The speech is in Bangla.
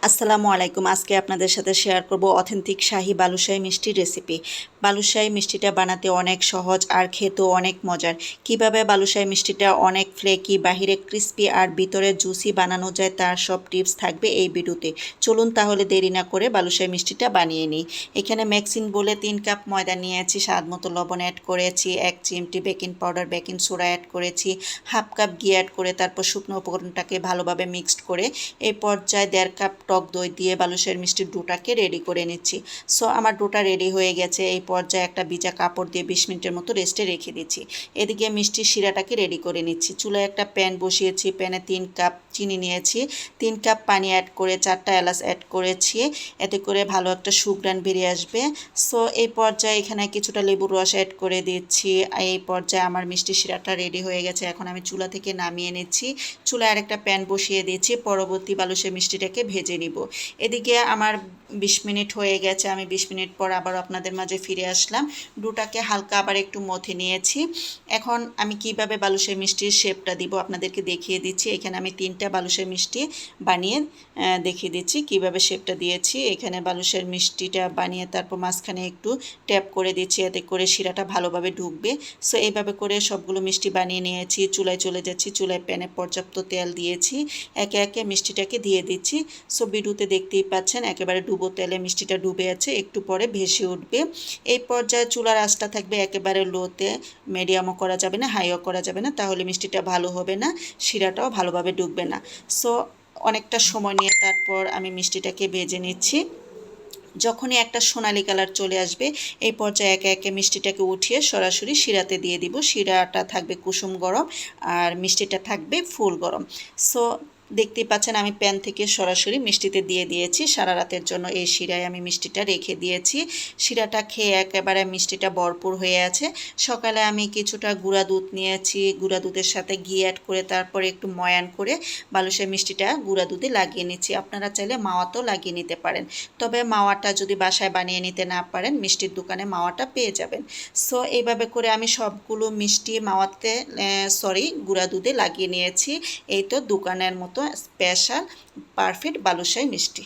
আসসালামু আলাইকুম। আজকে আপনাদের সাথে শেয়ার করব অথেন্টিক শাহী বালুশাহী মিষ্টির রেসিপি। বালুশাহী মিষ্টিটা বানাতে অনেক সহজ আর খেতেও অনেক মজার। কিভাবে বালুশাহী মিষ্টিটা অনেক ফ্লেকি, বাহিরে ক্রিস্পি আর ভিতরে জুসি বানানো যায় তার সব টিপস থাকবে এই ভিডিওতে। চলুন তাহলে দেরি না করে বালুশাহী মিষ্টিটা বানিয়ে নিই। এখানে মিক্সিং বলে 3 কাপ ময়দা নিয়েছি, স্বাদ মতো লবণ অ্যাড করেছি, 1 চিমটি baking powder, baking soda add করেছি, হাফ কাপ ঘি অ্যাড করে তারপর শুকনো উপকরণটাকে ভালোভাবে মিক্সড করে এই পর্যায়ে 1.5 কাপ টক দই দিয়ে বালুশাহীর মিষ্টির ডোটাকে রেডি করে নিচ্ছি। সো আমার ডোটা রেডি হয়ে গেছে। এই পর্যায়ে একটা ভিজা কাপড় দিয়ে 20 মিনিটের মতো রেস্টে রেখে দিচ্ছি। এদিকে মিষ্টির শিরাটাকে রেডি করে নিচ্ছি। চুলায় একটা প্যান বসিয়েছি, প্যানে 3 কাপ চিনি নিয়েছি, 3 কাপ পানি অ্যাড করে 4টা এলাচ অ্যাড করেছি, এতে করে ভালো একটা সুঘ্রাণ বেরিয়ে আসবে। সো এই পর্যায়ে এখানে কিছুটা লেবুর রস অ্যাড করে দিচ্ছি। এই পর্যায়ে আমার মিষ্টি শিরাটা রেডি হয়ে গেছে। এখন আমি চুলা থেকে নামিয়ে নিচ্ছি। চুলায় আরেকটা প্যান বসিয়ে দিচ্ছি, পরবর্তী বালুশাহী মিষ্টিটাকে ভেজে নিব। এদিকে আমার 20 মিনিট হয়ে গেছে। আমি 20 মিনিট পর আবার আপনাদের মাঝে ফিরে আসলাম। ডোটাকে হালকা আবার একটু মথে নিয়েছি। এখন আমি কিভাবে বালুশাহী মিষ্টির শেপটা দিব আপনাদেরকে দেখিয়ে দিচ্ছি। এখানে আমি 3টা বালুশাহী মিষ্টি বানিয়ে দেখিয়ে দিচ্ছি কিভাবে শেপটা দিয়েছি। এখানে বালুশাহীর মিষ্টিটা বানিয়ে তারপর মাঝখানে একটু ট্যাপ করে দিচ্ছি, এতে করে শিরাটা ভালোভাবে ঢুকবে। সো এইভাবে করে সবগুলো মিষ্টি বানিয়ে নিয়েছি। চুলায় চলে যাচ্ছি। চুলায় প্যানে পর্যাপ্ত তেল দিয়েছি, একে একে মিষ্টিটাকে দিয়ে দিচ্ছি। সো ভিডিওতে দেখতেই পাচ্ছেন একেবারে ডুবো তেলে মিষ্টিটা ডুবে আছে, একটু পরে ভেসে উঠবে। এই পর্যায়ে চুলার আঁচটা থাকবে একেবারে লোতে, মিডিয়ামও করা যাবে না, হাইও করা যাবে না, তাহলে মিষ্টিটা ভালো হবে না, শিরাটাও ভালোভাবে ডুববে না। সো অনেকটা সময় নিয়ে তারপর আমি মিষ্টিটাকে ভেজে নিচ্ছি। যখনই একটা সোনালি কালার চলে আসবে এই পর্যায়ে একে একে মিষ্টিটাকে উঠিয়ে সরাসরি শিরাতে দিয়ে দিব। শিরাটা থাকবে কুসুম গরম আর মিষ্টিটা থাকবে ফুল গরম। সো দেখতেই পাচ্ছেন আমি প্যান থেকে সরাসরি মিষ্টিতে দিয়ে দিয়েছি। সারা রাতের জন্য এই শিরায় আমি মিষ্টিটা রেখে দিয়েছি। শিরাটা খেয়ে একেবারে মিষ্টিটা ভরপুর হয়ে আছে। সকালে আমি কিছুটা গুঁড়া দুধ নিয়েছি, গুঁড়া দুধের সাথে ঘি অ্যাড করে তারপরে একটু ময়ান করে বালুশাহী মিষ্টিটা গুঁড়া দুধে লাগিয়ে নিচ্ছি। আপনারা চাইলে মাওয়াতেও লাগিয়ে নিতে পারেন, তবে মাওয়াটা যদি বাসায় বানিয়ে নিতে না পারেন মিষ্টির দোকানে মাওয়াটা পেয়ে যাবেন। সো এইভাবে করে আমি সবগুলো মিষ্টি মাওয়াতে গুঁড়া দুধে লাগিয়ে নিয়েছি। এই তো দোকানের মতো স্পেশাল পারফেক্ট বালুশাহী মিষ্টি।